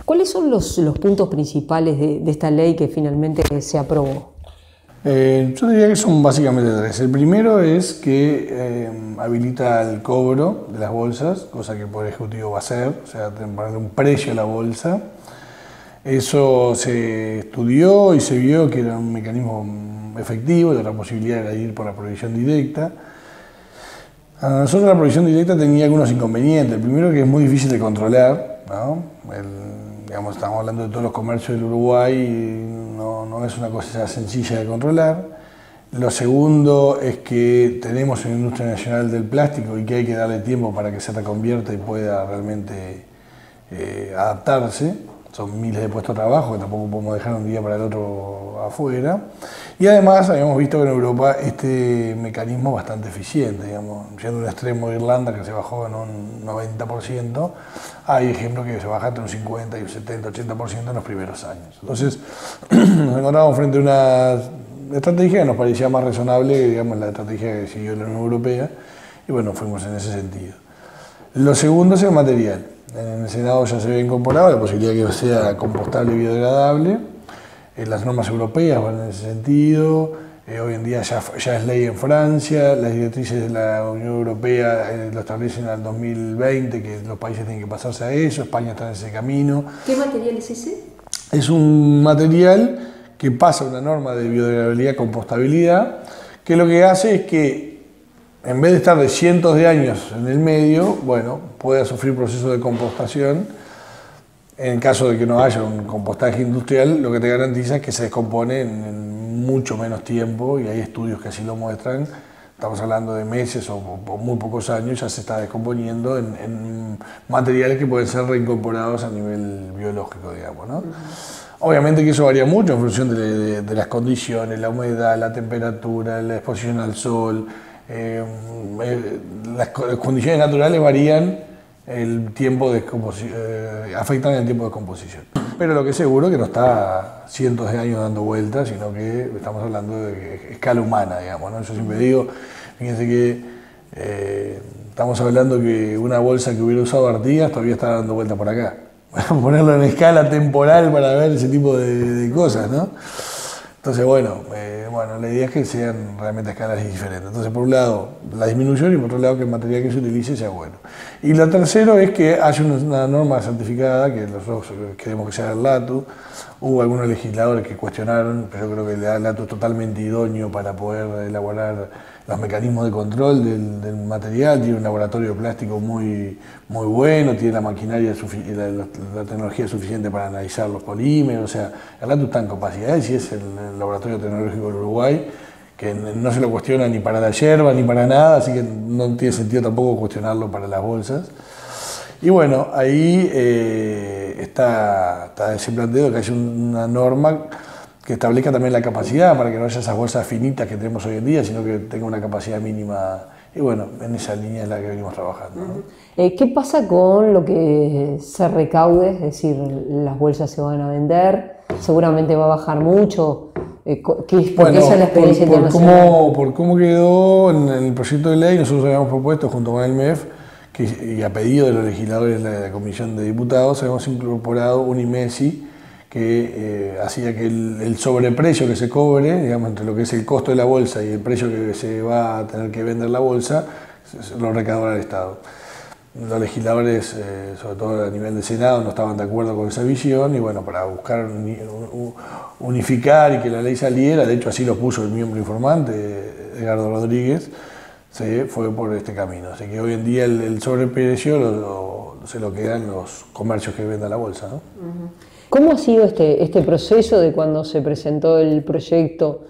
¿Cuáles son los puntos principales de esta ley que finalmente se aprobó? Yo diría que son básicamente tres. El primero es que habilita el cobro de las bolsas, cosa que el Poder Ejecutivo va a hacer, o sea, ponerle un precio a la bolsa. Eso se estudió y se vio que era un mecanismo efectivo, la posibilidad era ir por la provisión directa. A nosotros la provisión directa tenía algunos inconvenientes. El primero, que es muy difícil de controlar, ¿no? Digamos, estamos hablando de todos los comercios del Uruguay y no es una cosa sencilla de controlar. Lo segundo es que tenemos una industria nacional del plástico y que hay que darle tiempo para que se reconvierta y pueda realmente adaptarse. Son miles de puestos de trabajo que tampoco podemos dejar un día para el otro afuera. Y además habíamos visto que en Europa este mecanismo es bastante eficiente, digamos, siendo un extremo de Irlanda que se bajó en un 90%, hay ejemplos que se baja entre un 50 y un 70, 80% en los primeros años. Entonces nos encontramos frente a una estrategia que nos parecía más razonable que, digamos, la estrategia que siguió la Unión Europea, y bueno, fuimos en ese sentido. Lo segundo es el material. En el Senado ya se había incorporado la posibilidad de que sea compostable y biodegradable. Las normas europeas van en ese sentido. Hoy en día ya es ley en Francia. Las directrices de la Unión Europea lo establecen al 2020, que los países tienen que pasarse a eso. España está en ese camino. ¿Qué material es ese? Es un material que pasa una norma de biodegradabilidad, compostabilidad, que lo que hace es que en vez de estar de cientos de años en el medio, bueno, pueda sufrir procesos de compostación. En caso de que no haya un compostaje industrial, lo que te garantiza es que se descompone en mucho menos tiempo, y hay estudios que así lo muestran. Estamos hablando de meses o muy pocos años, ya se está descomponiendo en materiales que pueden ser reincorporados a nivel biológico, digamos, ¿no? Obviamente que eso varía mucho en función de las condiciones, la humedad, la temperatura, la exposición al sol. Las condiciones naturales varían el tiempo de afectan el tiempo de composición. Pero lo que es seguro es que no está cientos de años dando vueltas, sino que estamos hablando de escala humana, digamos, ¿no? Yo siempre digo, fíjense que estamos hablando que una bolsa que hubiera usado Artigas todavía está dando vueltas por acá. Bueno, ponerlo en escala temporal para ver ese tipo de cosas, ¿no? Entonces, bueno, la idea es que sean realmente escalas diferentes. Entonces, por un lado, la disminución, y por otro lado, que el material que se utilice sea bueno. Y lo tercero es que haya una norma certificada, que nosotros queremos que sea el LATU. Hubo algunos legisladores que cuestionaron, pero yo creo que el LATU es totalmente idóneo para poder elaborar los mecanismos de control del material. Tiene un laboratorio de plástico muy bueno, tiene la maquinaria, la tecnología suficiente para analizar los polímeros. O sea, el LATU está en capacidades y es el laboratorio tecnológico del Uruguay, que no se lo cuestiona ni para la yerba ni para nada, así que no tiene sentido tampoco cuestionarlo para las bolsas. Y bueno, ahí está ese planteo de que haya una norma que establezca también la capacidad para que no haya esas bolsas finitas que tenemos hoy en día, sino que tenga una capacidad mínima. Y bueno, en esa línea es la que venimos trabajando, ¿no? ¿Qué pasa con lo que se recaude? Es decir, las bolsas se van a vender, seguramente va a bajar mucho. Porque esa es la experiencia internacional. Por cómo quedó en el proyecto de ley, nosotros habíamos propuesto junto con el MEF, y a pedido de los legisladores de la Comisión de Diputados, habíamos incorporado un IMESI que hacía que el sobreprecio que se cobre, digamos, entre lo que es el costo de la bolsa y el precio que se va a tener que vender la bolsa, lo recaudara el Estado. Los legisladores, sobre todo a nivel del Senado, no estaban de acuerdo con esa visión, y bueno, para buscar unificar y que la ley saliera, de hecho así lo puso el miembro informante, Edgardo Rodríguez, se fue por este camino. Así que hoy en día el sobreprecio se lo quedan los comercios que vendan la bolsa, ¿no? ¿Cómo ha sido este proceso de cuando se presentó el proyecto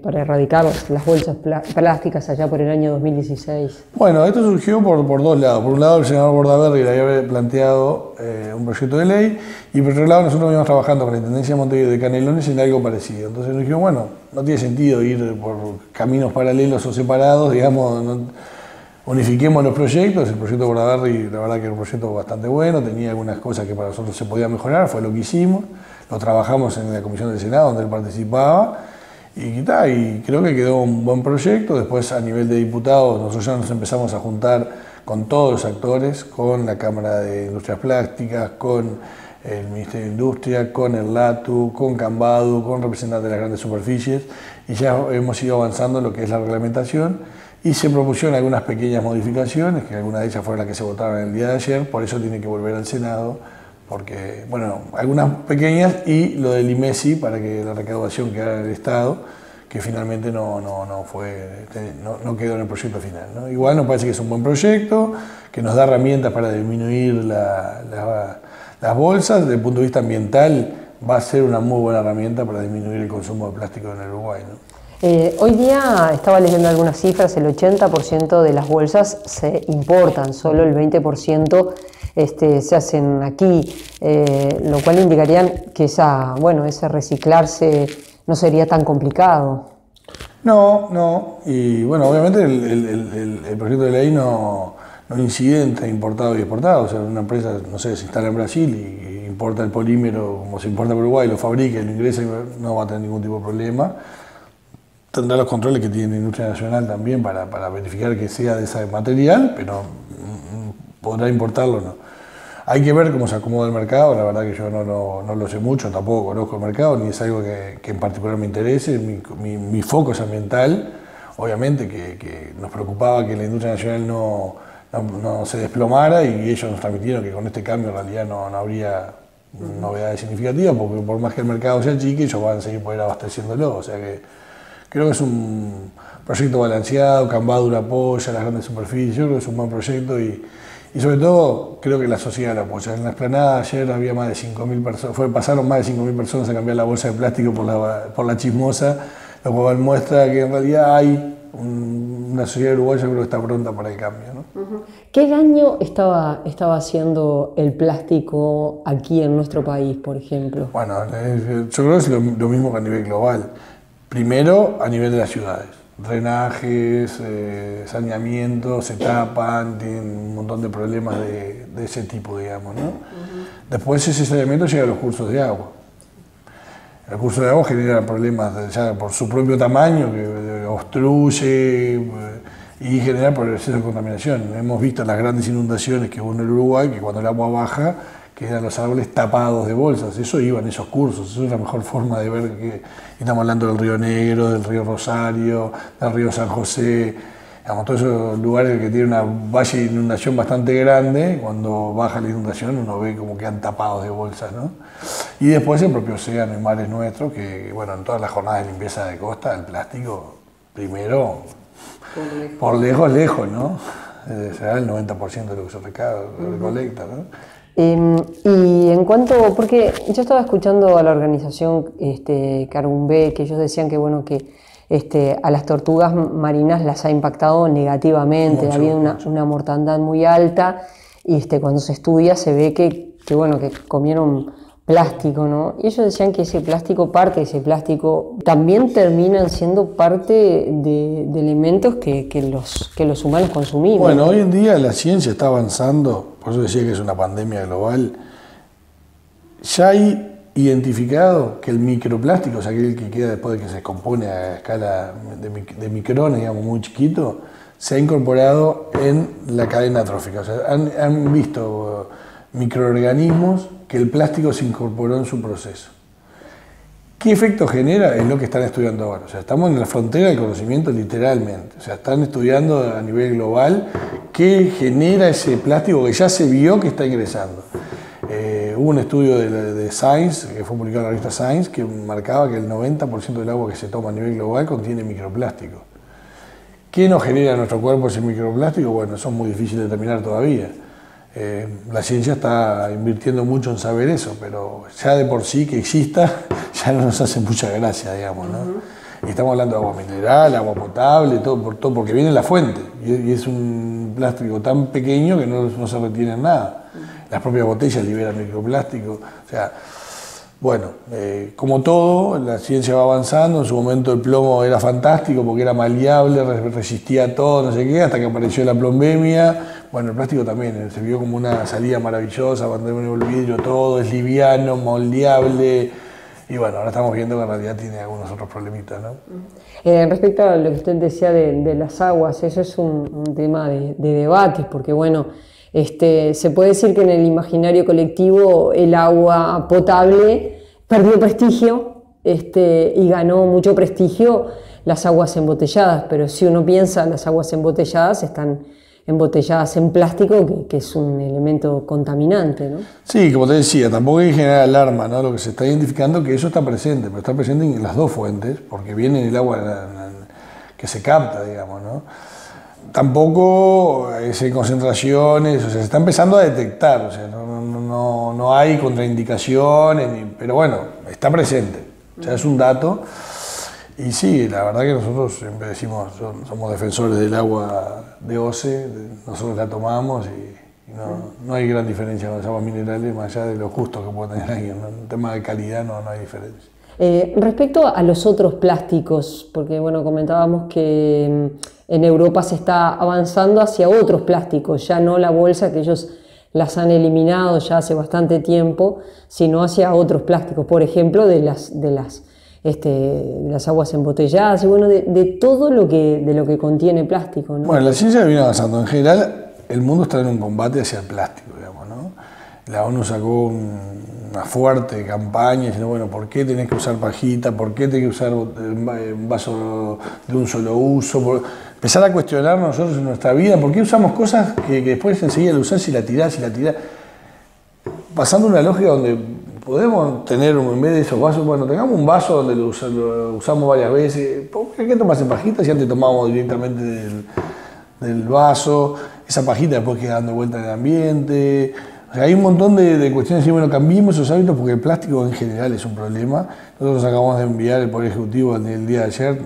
para erradicar las bolsas plásticas allá por el año 2016? Bueno, esto surgió por dos lados. Por un lado, el senador Bordaberry le había planteado un proyecto de ley, y por otro lado, nosotros veníamos trabajando con la Intendencia de Montevideo de Canelones en algo parecido. Entonces nos dijimos, bueno, no tiene sentido ir por caminos paralelos o separados, digamos, unifiquemos los proyectos. El proyecto de Bordaberry, la verdad que era un proyecto bastante bueno, tenía algunas cosas que para nosotros se podía mejorar, fue lo que hicimos, lo trabajamos en la Comisión del Senado donde él participaba, y creo que quedó un buen proyecto. Después a nivel de diputados nosotros ya nos empezamos a juntar con todos los actores, con la Cámara de Industrias Plásticas, con el Ministerio de Industria, con el LATU, con Cambadu, con representantes de las grandes superficies, y ya hemos ido avanzando en lo que es la reglamentación y se propusieron algunas pequeñas modificaciones, que algunas de ellas fueron las que se votaron el día de ayer, por eso tiene que volver al Senado, porque, bueno, algunas pequeñas y lo del IMESI para que la recaudación quedara en el Estado, que finalmente no quedó en el proyecto final, ¿no? Igual nos parece que es un buen proyecto, que nos da herramientas para disminuir las bolsas. Desde el punto de vista ambiental va a ser una muy buena herramienta para disminuir el consumo de plástico en el Uruguay, ¿no? Hoy día estaba leyendo algunas cifras, el 80% de las bolsas se importan, solo el 20% se hacen aquí, lo cual indicaría que ese reciclarse no sería tan complicado. No, y bueno, obviamente el proyecto de ley no incide entre importado y exportado. O sea, una empresa, no sé, se instala en Brasil y importa el polímero como se importa por Uruguay, lo fabrica y lo ingresa, no va a tener ningún tipo de problema. Tendrá los controles que tiene la industria nacional también para verificar que sea de ese material, pero podrá importarlo o no. Hay que ver cómo se acomoda el mercado. La verdad que yo no lo sé mucho, tampoco conozco el mercado, ni es algo que en particular me interese. Mi foco es ambiental. Obviamente que nos preocupaba que la industria nacional no se desplomara, y ellos nos transmitieron que con este cambio en realidad no habría novedades significativas, porque por más que el mercado sea chique, ellos van a seguir poder abasteciéndolo. O sea que creo que es un proyecto balanceado. Cambadu lo apoya, las grandes superficies. Yo creo que es un buen proyecto y sobre todo creo que la sociedad lo apoya. En la explanada ayer había más de 5.000 personas, pasaron más de 5.000 personas a cambiar la bolsa de plástico por la chismosa, lo cual muestra que en realidad hay una sociedad uruguaya que creo que está pronta para el cambio, ¿no? ¿Qué daño estaba haciendo el plástico aquí en nuestro país, por ejemplo? Bueno, yo creo que es lo mismo que a nivel global. Primero, a nivel de las ciudades. Drenajes, saneamiento, se tapan, tienen un montón de problemas de ese tipo, digamos, ¿no? Después ese saneamiento llega a los cursos de agua. El curso de agua genera problemas ya por su propio tamaño, que obstruye y genera por el exceso de contaminación. Hemos visto las grandes inundaciones que hubo en el Uruguay, que cuando el agua baja quedan los árboles tapados de bolsas. Eso iba en esos cursos. Eso es la mejor forma de ver que estamos hablando del río Negro, del río Rosario, del río San José, digamos, todos esos lugares que tienen una valle de inundación bastante grande. Cuando baja la inundación uno ve como quedan tapados de bolsas, ¿no? Y después el propio océano y mares nuestros, que bueno, en todas las jornadas de limpieza de costa, el plástico, primero, por lejos, ¿no? Será el 90% de lo que se recolecta, ¿no? Y en cuanto, porque yo estaba escuchando a la organización Carbumbe, que ellos decían que bueno, que a las tortugas marinas las ha impactado negativamente, ha habido una mortandad muy alta, y cuando se estudia se ve que comieron plástico, ¿no? Y ellos decían que parte de ese plástico también terminan siendo parte de elementos que los humanos consumimos. Bueno, hoy en día la ciencia está avanzando, por eso decía que es una pandemia global. Ya hay identificado que el microplástico, o sea, aquel que queda después de que se descompone a escala de micrones, digamos, muy chiquito, se ha incorporado en la cadena trófica. O sea, han visto microorganismos que el plástico se incorporó en su proceso. ¿Qué efecto genera? Es lo que están estudiando ahora. O sea, estamos en la frontera del conocimiento literalmente. O sea, están estudiando a nivel global qué genera ese plástico que ya se vio que está ingresando. Hubo un estudio de Science, que fue publicado en la revista Science, que marcaba que el 90% del agua que se toma a nivel global contiene microplástico. ¿Qué nos genera en nuestro cuerpo ese microplástico? Bueno, eso es muy difícil de determinar todavía. La ciencia está invirtiendo mucho en saber eso, pero ya de por sí que exista, ya no nos hace mucha gracia, digamos, ¿no? Y estamos hablando de agua mineral, agua potable, todo porque viene de la fuente, y es un plástico tan pequeño que no se retiene en nada. Las propias botellas liberan microplástico, o sea, bueno, como todo, la ciencia va avanzando. En su momento el plomo era fantástico porque era maleable, resistía a todo, no sé qué, hasta que apareció la plombemia. Bueno, el plástico también se vio como una salida maravillosa, cuando el vidrio todo, es liviano, moldeable, Y bueno, ahora estamos viendo que en realidad tiene algunos otros problemitas, ¿no? Respecto a lo que usted decía de las aguas, eso es un tema de debate, porque bueno, se puede decir que en el imaginario colectivo el agua potable perdió prestigio y ganó mucho prestigio las aguas embotelladas, pero si uno piensa, las aguas embotelladas están embotelladas en plástico, que es un elemento contaminante, ¿no? Sí, como te decía, tampoco hay que generar alarma, ¿no? Lo que se está identificando es que eso está presente, pero está presente en las dos fuentes, porque viene en el agua que se capta, digamos, ¿no? Tampoco es en concentraciones, o sea, se está empezando a detectar, o sea, no hay contraindicaciones, pero bueno, está presente, o sea, es un dato. Y sí, la verdad que nosotros siempre decimos, somos defensores del agua de OCE, nosotros la tomamos y no hay gran diferencia con las aguas minerales, más allá de los gustos que pueden tener alguien, ¿no? En tema de calidad no hay diferencia. Respecto a los otros plásticos, porque bueno, comentábamos que en Europa se está avanzando hacia otros plásticos, ya no la bolsa que ellos las han eliminado ya hace bastante tiempo, sino hacia otros plásticos, por ejemplo, de las aguas embotelladas y bueno, de todo lo que contiene plástico, ¿no? Bueno, la ciencia viene avanzando. En general, el mundo está en un combate hacia el plástico, digamos, ¿no? La ONU sacó una fuerte campaña diciendo, bueno, ¿por qué tenés que usar pajita? ¿Por qué tenés que usar un vaso de un solo uso? Empezar a cuestionar nosotros en nuestra vida, ¿por qué usamos cosas que después enseguida lo usás y la tirás? Pasando una lógica donde podemos tener, en vez de esos vasos, bueno, tengamos un vaso donde lo usamos varias veces. ¿Por qué tomas en pajita si antes tomábamos directamente del vaso? Esa pajita después queda dando vuelta en el ambiente. O sea, hay un montón de cuestiones y bueno, cambiemos esos hábitos porque el plástico en general es un problema. Nosotros acabamos de enviar el Poder Ejecutivo el día de ayer,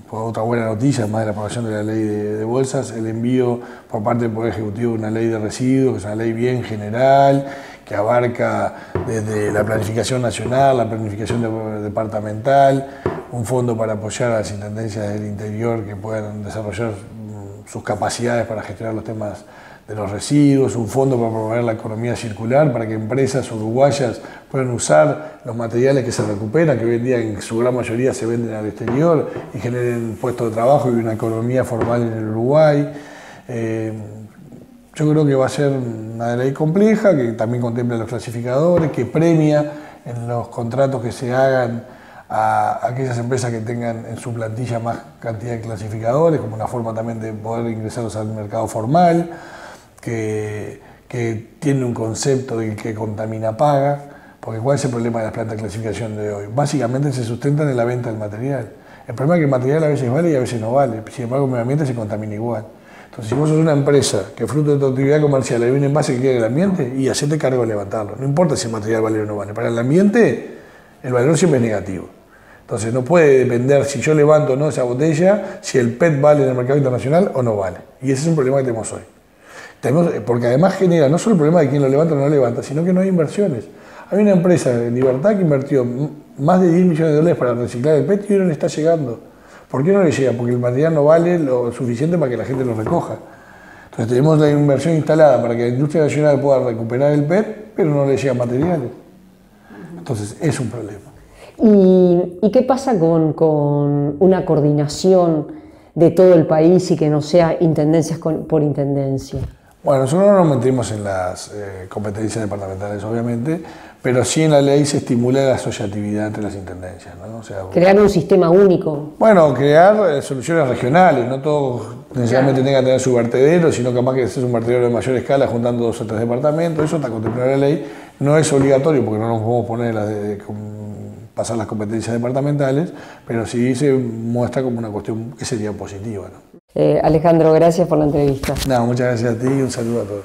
por otra buena noticia, además de la aprobación de la ley de bolsas, el envío por parte del Poder Ejecutivo de una ley de residuos, que es una ley bien general, que abarca desde la planificación nacional, la planificación departamental, un fondo para apoyar a las intendencias del interior que puedan desarrollar sus capacidades para gestionar los temas de los residuos, un fondo para promover la economía circular, para que empresas uruguayas puedan usar los materiales que se recuperan, que hoy en día en su gran mayoría se venden al exterior y generen puestos de trabajo y una economía formal en el Uruguay. Yo creo que va a ser una ley compleja, que también contempla los clasificadores, que premia en los contratos que se hagan a aquellas empresas que tengan en su plantilla más cantidad de clasificadores, como una forma también de poder ingresarlos al mercado formal, que tiene un concepto de que contamina paga, porque ¿cuál es el problema de las plantas de clasificación de hoy? Básicamente se sustentan en la venta del material. El problema es que el material a veces vale y a veces no vale, sin embargo el medio ambiente se contamina igual. Entonces, si vos sos una empresa que fruto de tu actividad comercial hay un envase que queda en el ambiente, y hacete cargo de levantarlo. No importa si el material vale o no vale. Para el ambiente, el valor siempre es negativo. Entonces, no puede depender si yo levanto o no esa botella, si el PET vale en el mercado internacional o no vale. Y ese es un problema que tenemos hoy. Porque además genera no solo el problema de quién lo levanta o no lo levanta, sino que no hay inversiones. Hay una empresa de Libertad que invirtió más de 10 millones de dólares para reciclar el PET y hoy no le está llegando. ¿Por qué no le llega? Porque el material no vale lo suficiente para que la gente lo recoja. Entonces tenemos la inversión instalada para que la industria nacional pueda recuperar el PET, pero no le llegan materiales. Entonces es un problema. ¿Y qué pasa con una coordinación de todo el país y que no sea intendencias por intendencia? Bueno, nosotros no nos metimos en las competencias departamentales, obviamente, pero sí en la ley se estimula la asociatividad entre las intendencias, ¿no? O sea, crear un sistema único. Bueno, crear soluciones regionales, no todos necesariamente tengan que tener su vertedero, sino capaz que es un vertedero de mayor escala juntando 2 o 3 departamentos, eso está contemplado en la ley, no es obligatorio porque no nos podemos poner pasar las competencias departamentales, pero sí se muestra como una cuestión que sería positiva, ¿no? Alejandro, gracias por la entrevista. No, muchas gracias a ti y un saludo a todos.